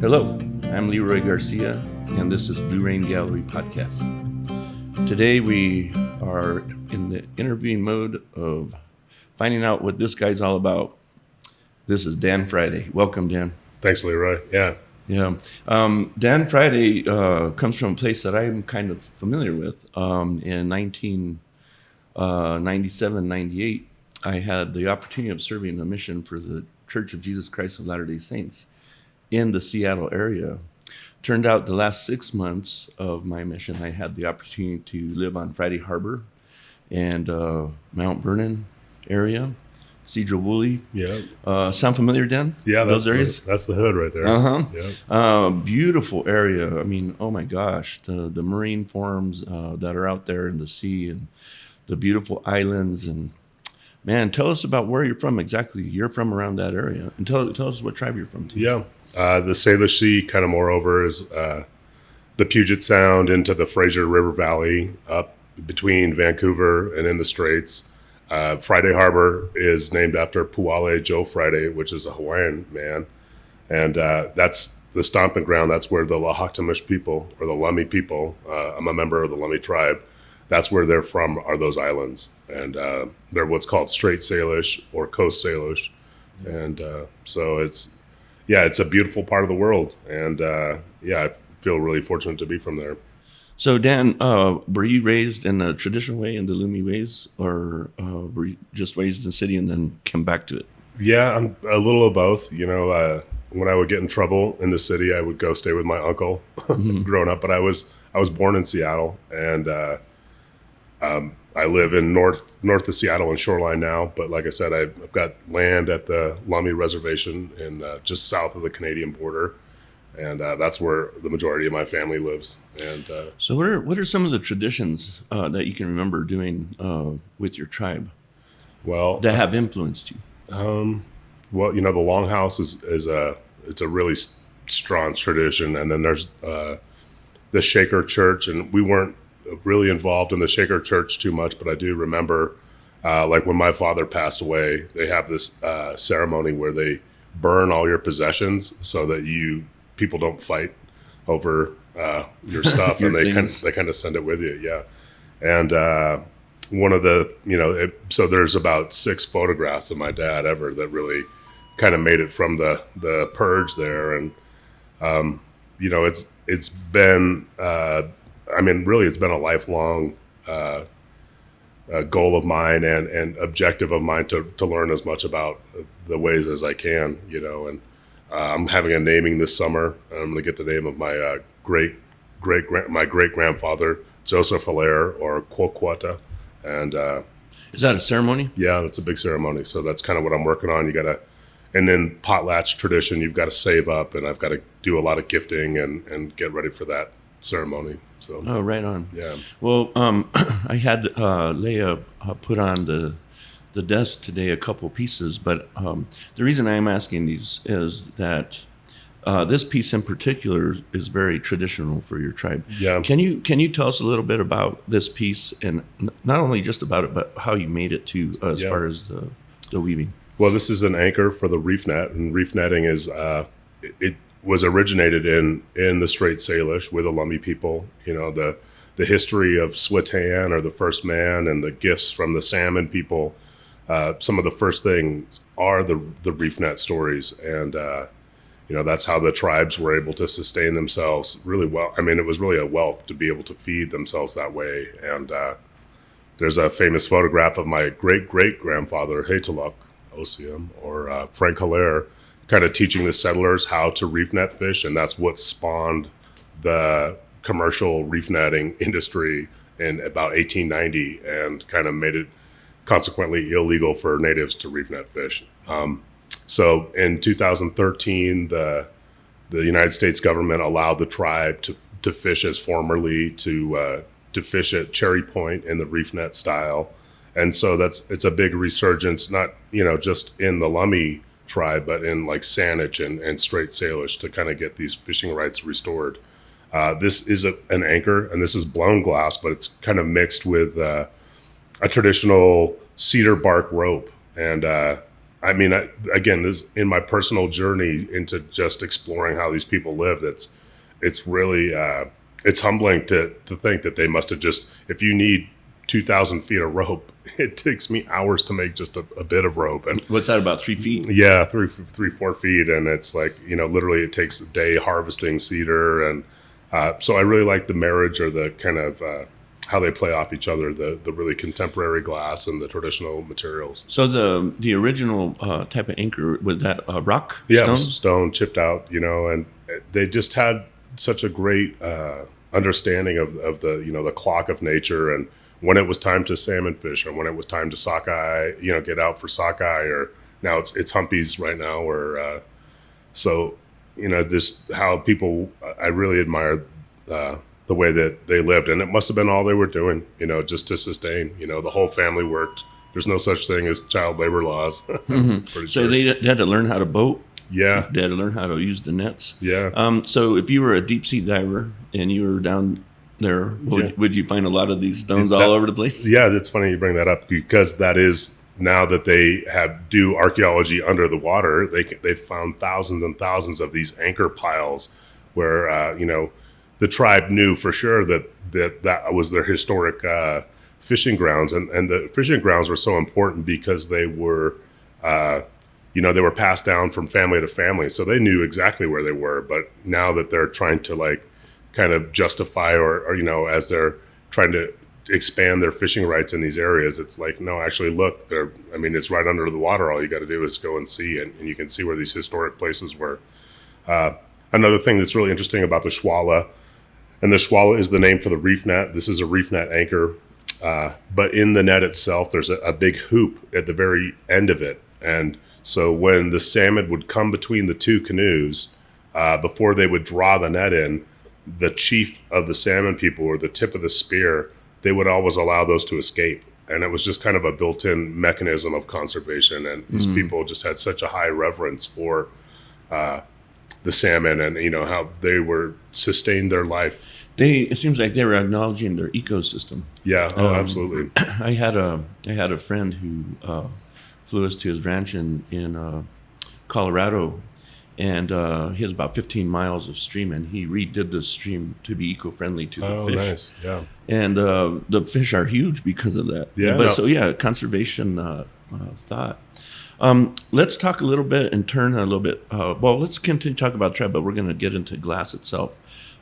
Hello, I'm Leroy Garcia, and this is Blue Rain Gallery Podcast. Today we are in the interviewing mode of finding out what this guy's all about. This is Dan Friday. Welcome, Dan. Thanks, Leroy. Yeah. Dan Friday comes from a place that I'm kind of familiar with. In 1997, 98, I had the opportunity of serving a mission for the Church of Jesus Christ of Latter-day Saints in the Seattle area. Turned out the last 6 months of my mission, I had the opportunity to live on Friday Harbor and Mount Vernon area, Chihuly. Yeah. Sound familiar, Dan? Yeah, those areas. That's the hood right there. Yeah. Beautiful area. I mean, oh my gosh, the marine forms that are out there in the sea and the beautiful islands. And man, tell us about where you're from exactly. You're from around that area, and tell us what tribe you're from too. Yeah. The Salish Sea, kind of moreover, is the Puget Sound into the Fraser River Valley, up between Vancouver and in the Straits. Friday Harbor is named after Puale Joe Friday, which is a Hawaiian man. And that's the stomping ground. That's where the Lahakhtamish people, or the Lummi people, I'm a member of the Lummi tribe, that's where they're from, are those islands. And they're what's called Straight Salish or Coast Salish. And so it's a beautiful part of the world. And I feel really fortunate to be from there. So Dan, were you raised in a traditional way, in the Lummi ways, or were you just raised in the city and then came back to it? Yeah, I'm a little of both. You know, when I would get in trouble in the city, I would go stay with my uncle growing up. But I was born in Seattle, and I live in north of Seattle and Shoreline now. But like I said, I've got land at the Lummi Reservation in just south of the Canadian border. And that's where the majority of my family lives. And so what are some of the traditions that you can remember doing with your tribe that have influenced you? Well, you know, the Longhouse is a really strong tradition. And then there's the Shaker Church. And we weren't really involved in the Shaker Church too much, but I do remember like when my father passed away, they have this ceremony where they burn all your possessions so that people don't fight over your stuff, and they kind of send it with you. Yeah. And one of the, so there's about 6 photographs of my dad ever that really kind of made it from the purge there. And, it's been, really it's been a lifelong goal of mine and objective of mine to learn as much about the ways as I can, and I'm having a naming this summer. I'm going to get the name of my great grandfather, Joseph Hilaire, or Quoquata. And is that a ceremony? Yeah, that's a big ceremony. So that's kind of what I'm working on. And then potlatch tradition, you've got to save up, and I've got to do a lot of gifting and get ready for that ceremony. So right on. Yeah. Well, I had Leah put on the desk today a couple pieces, but the reason I'm asking these is that this piece in particular is very traditional for your tribe. Yeah. Can you tell us a little bit about this piece, and not only just about it, but how you made it to as far as the weaving? Well, this is an anchor for the Reef Net, and reef netting is it was originated in the Straight Salish with the Lummi people. The history of Switan, or the first man, and the gifts from the salmon people. Some of the first things are the Reef Net stories, and that's how the tribes were able to sustain themselves really well. I mean, it was really a wealth to be able to feed themselves that way. And there's a famous photograph of my great-great-grandfather, Haytaluk Osium, or Frank Hilaire, kind of teaching the settlers how to reef net fish, and that's what spawned the commercial reef netting industry in about 1890, and kind of made it consequently illegal for natives to reef net fish. So in 2013, the United States government allowed the tribe to fish as formerly, to fish at Cherry Point in the reef net style. And so it's a big resurgence, not just in the Lummi tribe, but in like Saanich and Straight Salish, to kind of get these fishing rights restored. This is an anchor, and this is blown glass, but it's kind of mixed with a traditional cedar bark rope. And I mean, again, this in my personal journey into just exploring how these people lived. It's really it's humbling to think that they must have just, if you need 2,000 feet of rope, it takes me hours to make just a bit of rope. And What's that, about 3 feet? yeah, 4 feet, and it's like, literally it takes a day harvesting cedar, and so I really like the marriage, or the kind of how they play off each other, the really contemporary glass and the traditional materials. So the original type of anchor, was that rock? Yeah, Stone? stone chipped out, and they just had such a great understanding of the the clock of nature, and when it was time to salmon fish, or when it was time to sockeye, get out for sockeye, or now it's humpies right now, or so just how people, I really admire the way that they lived, and it must have been all they were doing, just to sustain. The whole family worked. There's no such thing as child labor laws. Pretty So sure. they had to learn how to boat. Yeah, They had to learn how to use the nets. yeah. So if you were a deep sea diver and you were down there, would you find a lot of these stones all over the place? Yeah, that's funny you bring that up, because that is, now that they do archaeology under the water, they've found thousands and thousands of these anchor piles where the tribe knew for sure that was their historic fishing grounds, and the fishing grounds were so important because they were they were passed down from family to family, so they knew exactly where they were. But now that they're trying to kind of justify, or as they're trying to expand their fishing rights in these areas, it's like, no, actually look, it's right under the water. All you got to do is go and see, and you can see where these historic places were. Another thing that's really interesting about the Chihuly, and the Chihuly is the name for the reef net. This is a reef net anchor, but in the net itself, there's a big hoop at the very end of it. And so when the salmon would come between the two canoes, before they would draw the net in, the chief of the salmon people, or the tip of the spear, they would always allow those to escape. And it was just kind of a built-in mechanism of conservation. And these people just had such a high reverence for the salmon, and how they were sustained their life. It seems like they were acknowledging their ecosystem. Yeah, absolutely. I had a friend who flew us to his ranch in Colorado, and he has about 15 miles of stream, and he redid the stream to be eco-friendly to the fish. Nice. Yeah. And the fish are huge because of that. Yeah. But so conservation thought. Let's talk a little bit and turn a little bit. Let's continue to talk about tribe, but we're going to get into glass itself.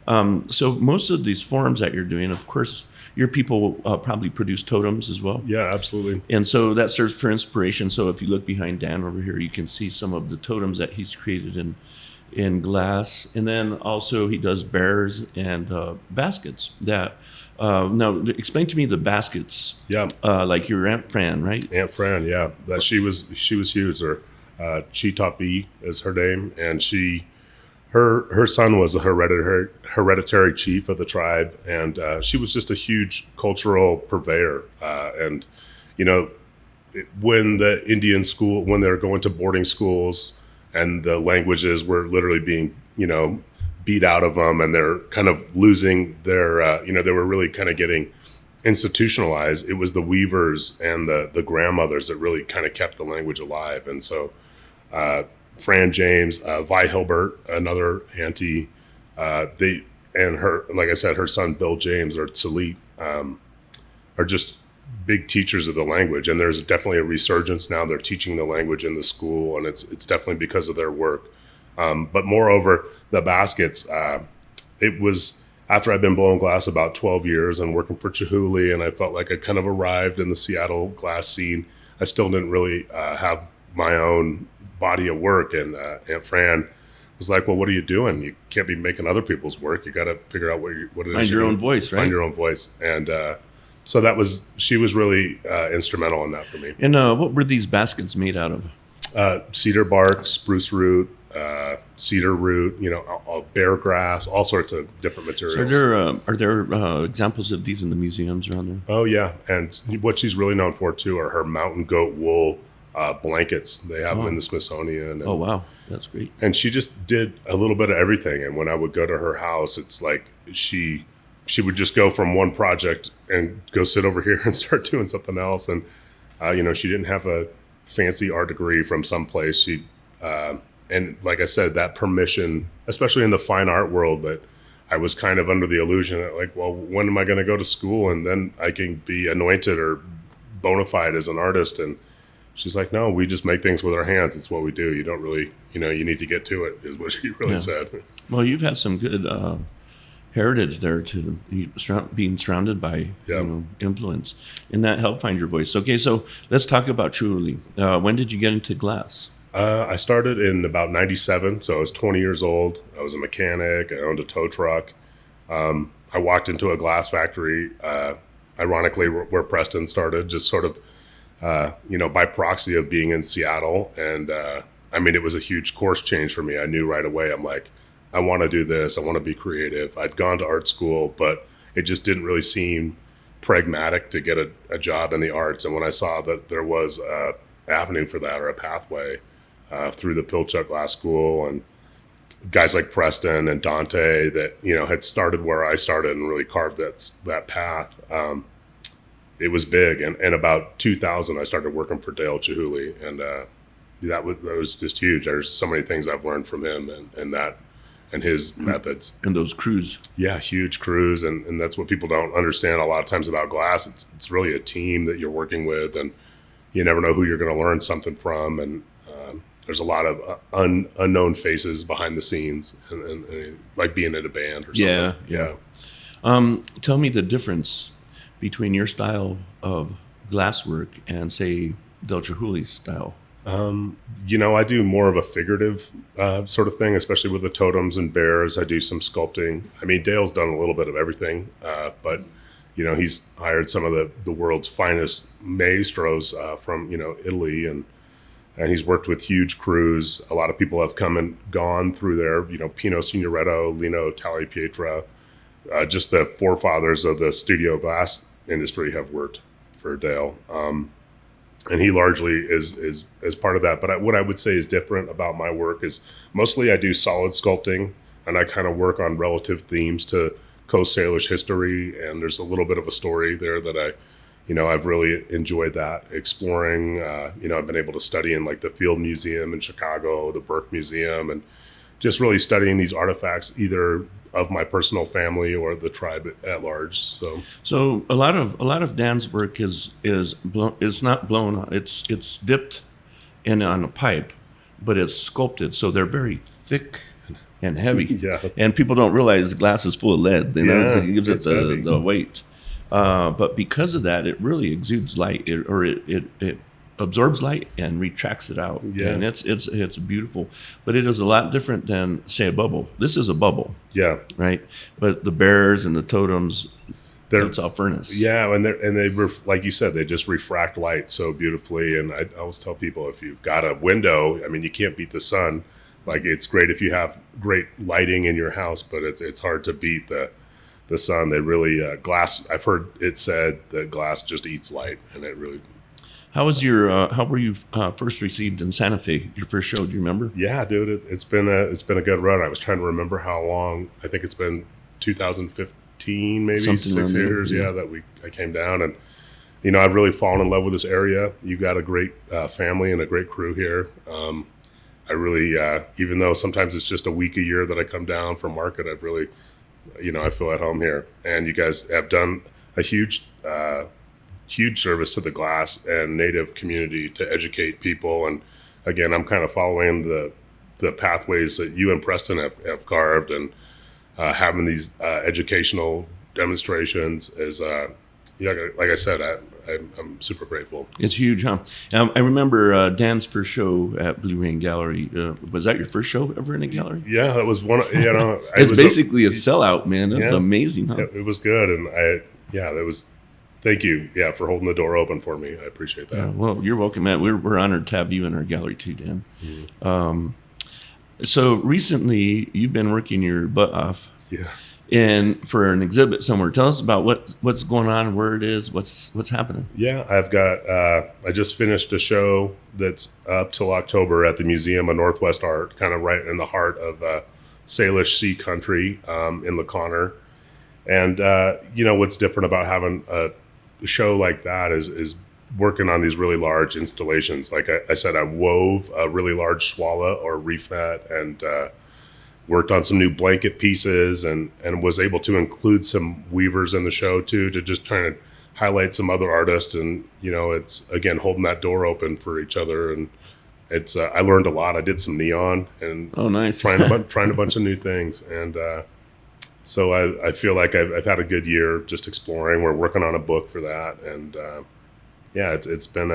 So most of these forms that you're doing, of course, your people probably produce totems as well. Yeah, absolutely. And so that serves for inspiration. So if you look behind Dan over here, you can see some of the totems that he's created in glass. And then also he does bears and baskets. Now, explain to me the baskets. Yeah. Like your Aunt Fran, right? Aunt Fran, yeah. That she was huge. Her Chitapi is her name, and her son was a hereditary chief of the tribe, and she was just a huge cultural purveyor. And when the Indian school, when they're going to boarding schools, and the languages were literally being beat out of them, and they're kind of losing their they were really kind of getting institutionalized. It was the weavers and the grandmothers that really kind of kept the language alive. And so Fran James, Vi Hilbert, another auntie, and her, like I said, her son Bill James, or Tsalit, are just big teachers of the language. And there's definitely a resurgence now. They're teaching the language in the school, and it's definitely because of their work. But moreover, the baskets, it was after I'd been blowing glass about 12 years and working for Chihuly, and I felt like I kind of arrived in the Seattle glass scene. I still didn't really have my own body of work, and Aunt Fran was like, well, what are you doing? You can't be making other people's work. You got to figure out what it is. Find your own voice, right? Find your own voice. And so she was really instrumental in that for me. And what were these baskets made out of? Cedar bark, spruce root, cedar root, bear grass, all sorts of different materials. So are there examples of these in the museums around there? Oh, yeah. And what she's really known for, too, are her mountain goat wool blankets. They have them in the Smithsonian. Oh, wow. That's great. And she just did a little bit of everything. And when I would go to her house, it's like she would just go from one project and go sit over here and start doing something else. And, she didn't have fancy art degree from someplace. And like I said, that permission, especially in the fine art world, that I was kind of under the illusion that, like, well, when am I going to go to school and then I can be anointed or bona fide as an artist? And she's like, no, we just make things with our hands. It's what we do. You don't really, you need to get to it, is what she really said. Well, you've had some good heritage there to being surrounded by influence, and that helped find your voice. Okay, so let's talk about Chihuly. When did you get into glass? I started in about 97, so I was 20 years old. I was a mechanic. I owned a tow truck. I walked into a glass factory, ironically, where Preston started, just sort of, by proxy of being in Seattle. And it was a huge course change for me. I knew right away, I'm like, I want to do this. I want to be creative. I'd gone to art school, but it just didn't really seem pragmatic to get a job in the arts. And when I saw that there was an avenue for that, or a pathway, through the Pilchuck Glass School and guys like Preston and Dante that, had started where I started and really carved that path. It was big. And about 2000, I started working for Dale Chihuly, and that was just huge. There's so many things I've learned from him and his methods. And those crews. Yeah, huge crews. And that's what people don't understand a lot of times about glass. It's really a team that you're working with, and you never know who you're going to learn something from. And there's a lot of unknown faces behind the scenes, and like being in a band or something. Yeah. Tell me the difference between your style of glasswork and, say, Del Chihuly's style. I do more of a figurative sort of thing, especially with the totems and bears. I do some sculpting. Dale's done a little bit of everything, but he's hired some of the world's finest maestros from Italy, and he's worked with huge crews. A lot of people have come and gone through there. Pino Signoretto, Lino Tagliapietra, just the forefathers of the studio glass industry have worked for Dale. And he largely is part of that. But what I would say is different about my work is mostly I do solid sculpting, and I kind of work on relative themes to Coast Salish history. And there's a little bit of a story there that I've really enjoyed that exploring. I've been able to study in like the Field Museum in Chicago, the Burke Museum, and just really studying these artifacts, either of my personal family or the tribe at large. So a lot of Dan's work is not blown on. It's dipped in on a pipe, but it's sculpted. So they're very thick and heavy. Yeah. And people don't realize the glass is full of lead. So it gives it the weight. But because of that, it really exudes light, it absorbs light and retracts it out. Yeah. And it's beautiful. But it is a lot different than, say, a bubble. This is a bubble. Yeah. Right? But the bears and the totems, it's all furnace. Yeah, and they like you said, they just refract light so beautifully. And I always tell people, if you've got a window, you can't beat the sun. Like, it's great if you have great lighting in your house, but it's hard to beat the sun. They really glass. I've heard it said that glass just eats light, and it really. How were you first received in Santa Fe? Your first show? Do you remember? Yeah, dude, it's been a good run. I was trying to remember how long. I think it's been 2015, maybe Something 6 years. Yeah, that I came down, and I've really fallen in love with this area. You got a great family and a great crew here. I really, even though sometimes it's just a week a year that I come down for market, I've really. I feel at home here, and you guys have done a huge service to the glass and native community to educate people. And again, I'm kind of following the pathways that you and Preston have carved, and having these educational demonstrations is, like I said, I'm super grateful. It's huge, huh? I remember Dan's first show at Blue Rain Gallery. Was that your first show ever in a gallery? Yeah, it was one. It's basically a sellout, man. It's amazing, huh? It was good, and that was. Thank you, for holding the door open for me. I appreciate that. Yeah, well, you're welcome, Matt. We're honored to have you in our gallery too, Dan. Mm-hmm. So recently, you've been working your butt off. Yeah. And for an exhibit somewhere. Tell us about what's going on, where it is, what's happening. Yeah, I've got. I just finished a show that's up till October at the Museum of Northwest Art, kind of right in the heart of Salish Sea Country in La Conner. And what's different about having a show like that is working on these really large installations. Like I said, I wove a really large swallow or reef net, and worked on some new blanket pieces, and was able to include some weavers in the show too, to just try to highlight some other artists. And it's again holding that door open for each other, and it's I learned a lot. I did some neon and Oh, nice. trying a bunch of new things, and so I feel like I've had a good year just exploring. We're working on a book for that, and it's been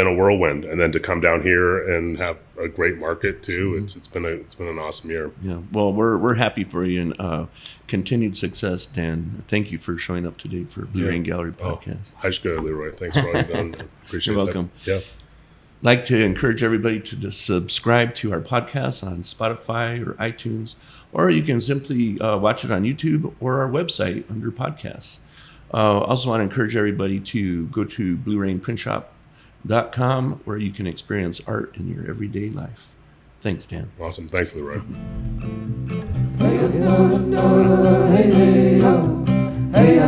a whirlwind. And then to come down here and have a great market too, it's been an awesome year. Yeah. Well, we're happy for you, and continued success, Dan. Thank you for showing up today for Blue Rain Gallery podcast. Hi, Leroy. Thanks for all you've done. Appreciate it. You're welcome. Yeah. Like to encourage everybody to subscribe to our podcast on Spotify or iTunes, or you can simply watch it on YouTube or our website under podcasts. Also want to encourage everybody to go to bluerainprintshop.com, where you can experience art in your everyday life. Thanks, Dan. Awesome. Thanks, Leroy. Hey,